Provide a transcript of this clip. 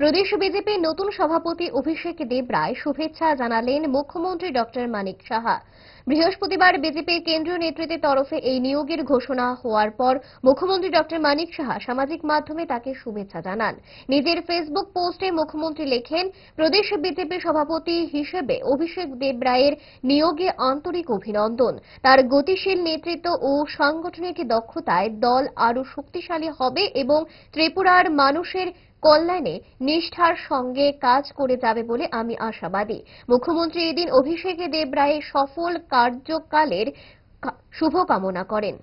প্রদেশ বিজেপির নতুন সভাপতি অভিষেক দেবরায় শুভেচ্ছা জানালেন মুখ্যমন্ত্রী ডক্টর মানিক সাহা। বৃহস্পতিবার বিজেপির কেন্দ্রীয় নেতৃত্বের তরফে এই নিয়োগের ঘোষণা হওয়ার পর মুখ্যমন্ত্রী ডক্টর মানিক সাহা সামাজিক মাধ্যমে তাকে শুভেচ্ছা জানান। নিজের ফেসবুক পোস্টে মুখ্যমন্ত্রী লেখেন, প্রদেশ বিজেপির সভাপতি হিসেবে অভিষেক দেবরায়ের নিয়োগে আন্তরিক অভিনন্দন। তার গতিশীল নেতৃত্ব ও সাংগঠনিক দক্ষতায় দল আরও শক্তিশালী হবে এবং ত্রিপুরার মানুষের কল্যাণে নিষ্ঠার সঙ্গে কাজ করে যাবে বলে আমি আশাবাদী। মুখ্যমন্ত্রী এদিন অভিষেক দেবরায়ের সফল কার্যকালের শুভকামনা করেন।